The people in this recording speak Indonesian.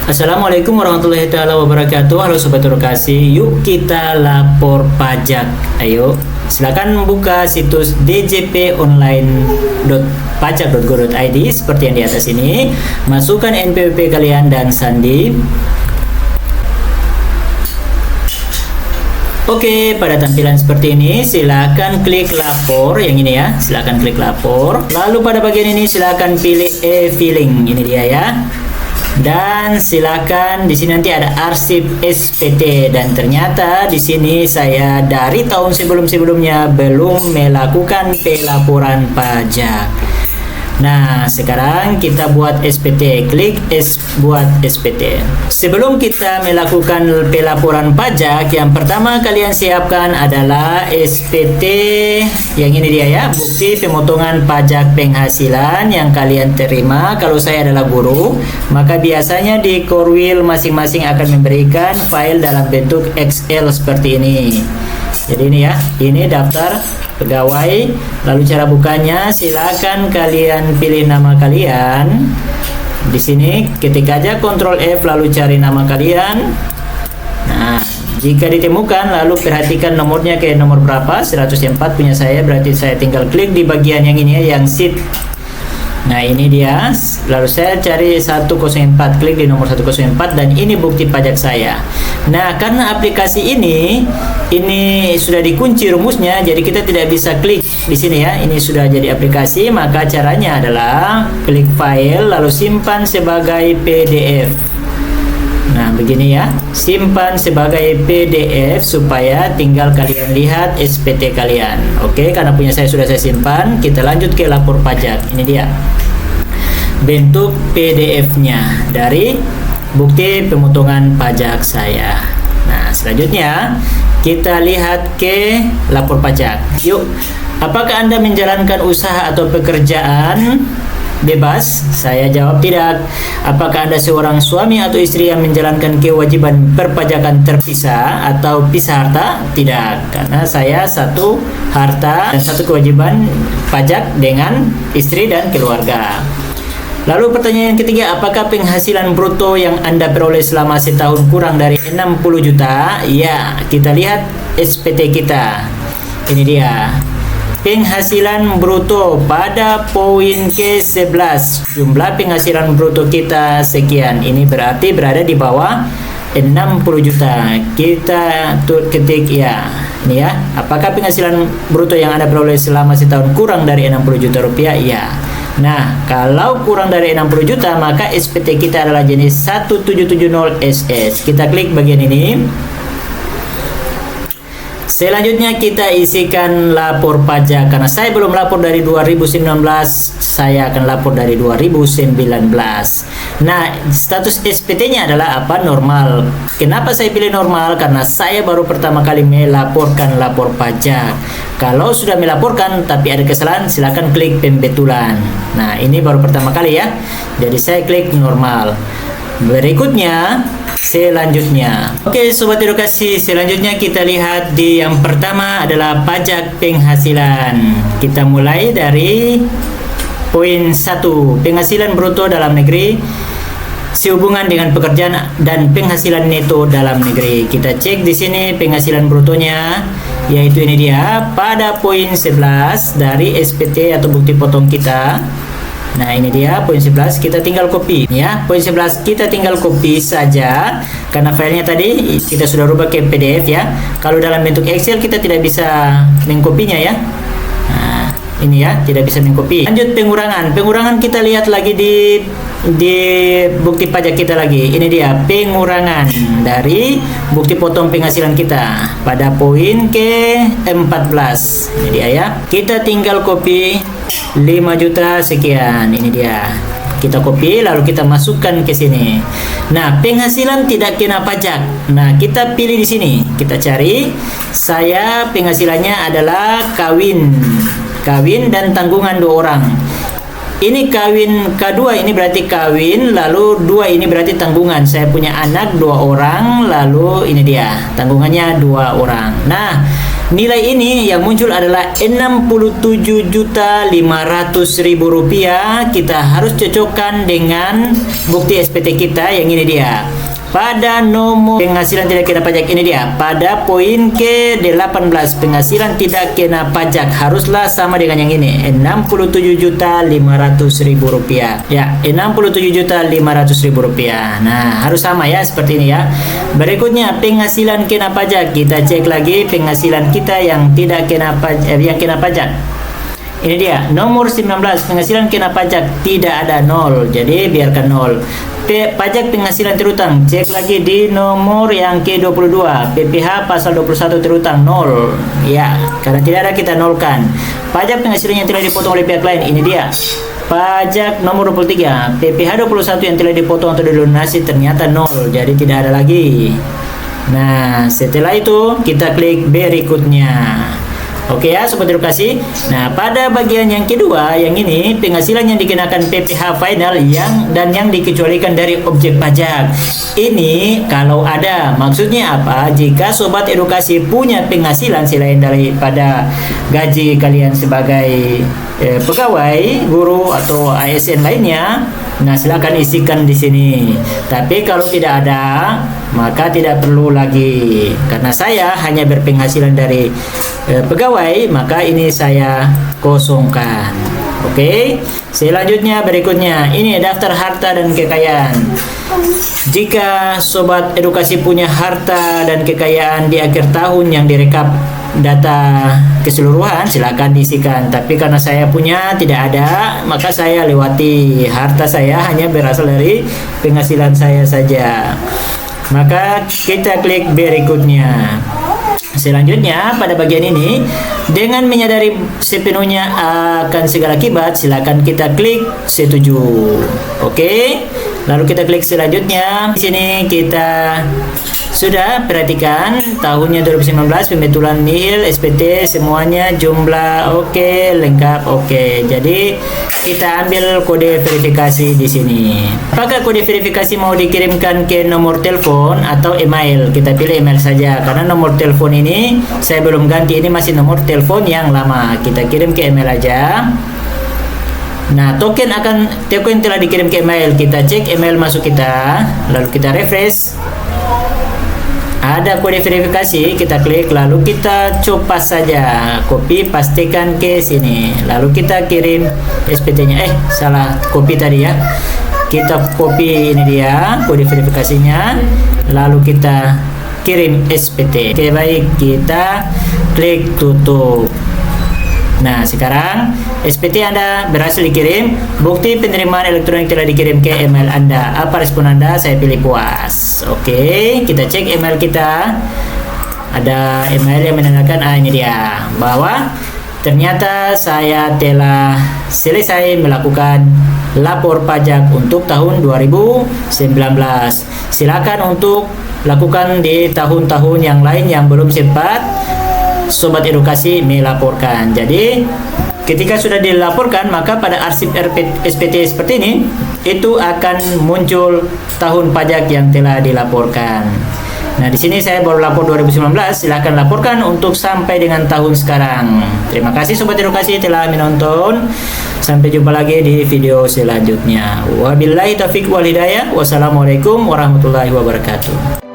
Assalamualaikum warahmatullahi taala wabarakatuh. Halo sobat edukasi, yuk kita lapor pajak. Ayo, silakan buka situs djponline.pajak.go.id seperti yang di atas ini. Masukkan NPWP kalian dan sandi. Oke, pada tampilan seperti ini silakan klik lapor yang ini ya. Silakan klik lapor. Lalu pada bagian ini silakan pilih e-filing. Ini dia ya. Dan silakan di sini nanti ada arsip SPT, dan ternyata di sini saya dari tahun sebelum-sebelumnya belum melakukan pelaporan pajak. Nah, sekarang kita buat SPT. Klik buat SPT. Sebelum kita melakukan pelaporan pajak, yang pertama kalian siapkan adalah SPT yang ini dia ya, bukti pemotongan pajak penghasilan yang kalian terima. Kalau saya adalah guru, maka biasanya di Korwil masing-masing akan memberikan file dalam bentuk Excel seperti ini. Jadi ini ya, ini daftar pegawai. Lalu cara bukanya, silakan kalian pilih nama kalian. Di sini ketik aja Ctrl F lalu cari nama kalian. Nah, jika ditemukan lalu perhatikan nomornya kayak nomor berapa, 104 punya saya, berarti saya tinggal klik di bagian yang ini ya, yang sheet. Nah, ini dia. Lalu saya cari 104, klik di nomor 104 dan ini bukti pajak saya. Nah, karena aplikasi ini sudah dikunci rumusnya, jadi kita tidak bisa klik di sini ya. Ini sudah jadi aplikasi, maka caranya adalah klik file lalu simpan sebagai PDF. Nah, begini ya, simpan sebagai PDF supaya tinggal kalian lihat SPT kalian. Oke, karena punya saya sudah saya simpan, kita lanjut ke lapor pajak. Ini dia bentuk PDF-nya dari bukti pemotongan pajak saya. Nah, selanjutnya kita lihat ke lapor pajak. Yuk, apakah Anda menjalankan usaha atau pekerjaan bebas? Saya jawab tidak. Apakah Anda seorang suami atau istri yang menjalankan kewajiban perpajakan terpisah atau pisah harta? Tidak, karena saya satu harta dan satu kewajiban pajak dengan istri dan keluarga. Lalu pertanyaan yang ketiga, apakah penghasilan bruto yang Anda peroleh selama setahun kurang dari 60 juta? Ya, kita lihat SPT kita. Ini dia. Penghasilan bruto pada poin ke-11. Jumlah penghasilan bruto kita sekian. Ini berarti berada di bawah 60 juta. Kita ketik ya. Ini ya. Apakah penghasilan bruto yang Anda peroleh selama setahun kurang dari 60 juta rupiah? Ya. Nah, kalau kurang dari 60 juta, maka SPT kita adalah jenis 1770SS. Kita klik bagian ini. Selanjutnya kita isikan lapor pajak. Karena saya belum lapor dari 2019, saya akan lapor dari 2019. Nah, status SPT-nya adalah apa? Normal. Kenapa saya pilih normal? Karena saya baru pertama kali melaporkan lapor pajak. Kalau sudah melaporkan tapi ada kesalahan, silakan klik pembetulan. Nah, ini baru pertama kali ya. Jadi saya klik normal. Berikutnya, selanjutnya. Oke, sobat edukasi, selanjutnya kita lihat di yang pertama adalah pajak penghasilan. Kita mulai dari poin 1, penghasilan bruto dalam negeri sehubungan dengan pekerjaan dan penghasilan neto dalam negeri. Kita cek di sini penghasilan brutonya, yaitu ini dia pada poin 11 dari SPT atau bukti potong kita. Nah, ini dia poin 11, kita tinggal copy ya. Poin 11 kita tinggal copy saja karena filenya tadi kita sudah rubah ke PDF ya. Kalau dalam bentuk Excel kita tidak bisa mengkopinya ya. Nah, ini ya, tidak bisa mengcopy. Lanjut pengurangan. Pengurangan kita lihat lagi di bukti pajak kita lagi. Ini dia pengurangan dari bukti potong penghasilan kita pada poin ke-14. Ini dia ya. Kita tinggal copy 5 juta sekian. Ini dia. Kita copy lalu kita masukkan ke sini. Nah, penghasilan tidak kena pajak. Nah, kita pilih di sini. Kita cari. Saya penghasilannya adalah kawin dan tanggungan 2 orang. Ini kawin K2, ini berarti kawin, lalu 2 ini berarti tanggungan. Saya punya anak 2 orang, lalu ini dia tanggungannya 2 orang. Nah, Nilai ini yang muncul adalah Rp67.500.000. Kita harus cocokkan dengan bukti SPT kita yang ini dia. Pada nomor penghasilan tidak kena pajak ini dia. Pada poin ke-18 penghasilan tidak kena pajak haruslah sama dengan yang ini, Rp67.500.000. Ya, Rp67.500.000. Nah, harus sama ya seperti ini ya. Berikutnya penghasilan kena pajak. Kita cek lagi penghasilan kita yang tidak kena pajak, yang kena pajak. Ini dia, nomor 19 penghasilan kena pajak tidak ada 0, jadi biarkan 0. Pajak penghasilan terutang, cek lagi di nomor yang ke-22, PPh pasal 21 terutang 0. Ya, karena tidak ada kita nolkan. Pajak penghasilan yang telah dipotong oleh pihak lain, ini dia. Pajak nomor 23, PPh 21 yang telah dipotong atau dilunasi ternyata 0, jadi tidak ada lagi. Nah, setelah itu kita klik berikutnya. Oke ya Sobat Edukasi. Nah, pada bagian yang kedua yang ini penghasilan yang dikenakan PPh final yang dikecualikan dari objek pajak. Ini kalau ada, maksudnya apa? Jika Sobat Edukasi punya penghasilan selain daripada gaji kalian sebagai pegawai, guru atau ASN lainnya, nah silakan isikan di sini. Tapi kalau tidak ada, maka tidak perlu lagi. Karena saya hanya berpenghasilan dari pegawai, maka ini saya kosongkan. Oke. Selanjutnya berikutnya, ini daftar harta dan kekayaan. Jika Sobat Edukasi punya harta dan kekayaan di akhir tahun yang direkap data keseluruhan, silakan diisikan. Tapi karena saya punya tidak ada, maka saya lewati. Harta saya hanya berasal dari penghasilan saya saja. Maka kita klik berikutnya. Selanjutnya pada bagian ini, dengan menyadari sepenuhnya akan segala akibat, silakan kita klik setuju. Oke. Lalu kita klik selanjutnya. Di sini kita sudah perhatikan tahunnya 2019, pembetulan nihil, SPT semuanya jumlah oke, lengkap oke. Jadi kita ambil kode verifikasi di sini. Apakah kode verifikasi mau dikirimkan ke nomor telepon atau email? Kita pilih email saja karena nomor telepon ini saya belum ganti, ini masih nomor telepon yang lama. Kita kirim ke email aja. Nah, token telah dikirim ke email. Kita cek email masuk kita, lalu kita refresh. Ada kode verifikasi, kita klik, lalu kita copas saja, copy pastikan ke sini, lalu kita kirim SPT-nya. Salah copy tadi ya. Kita copy, ini dia kode verifikasinya, lalu kita kirim SPT. Oke, baik, kita klik tutup. Nah, sekarang SPT Anda berhasil dikirim. Bukti penerimaan elektronik telah dikirim ke email Anda. Apa respon Anda? Saya pilih puas. Oke, kita cek email kita. Ada email yang menandakan, ini dia, bahwa ternyata saya telah selesai melakukan lapor pajak untuk tahun 2019. Silakan untuk lakukan di tahun-tahun yang lain yang belum sempat Sobat Edukasi melaporkan. Jadi ketika sudah dilaporkan, maka pada arsip SPT seperti ini itu akan muncul tahun pajak yang telah dilaporkan. Nah, di sini saya baru lapor 2019, silahkan laporkan untuk sampai dengan tahun sekarang. Terima kasih Sobat Edukasi telah menonton. Sampai jumpa lagi di video selanjutnya. Wabillahi taufiq wal hidayah. Wassalamualaikum warahmatullahi wabarakatuh.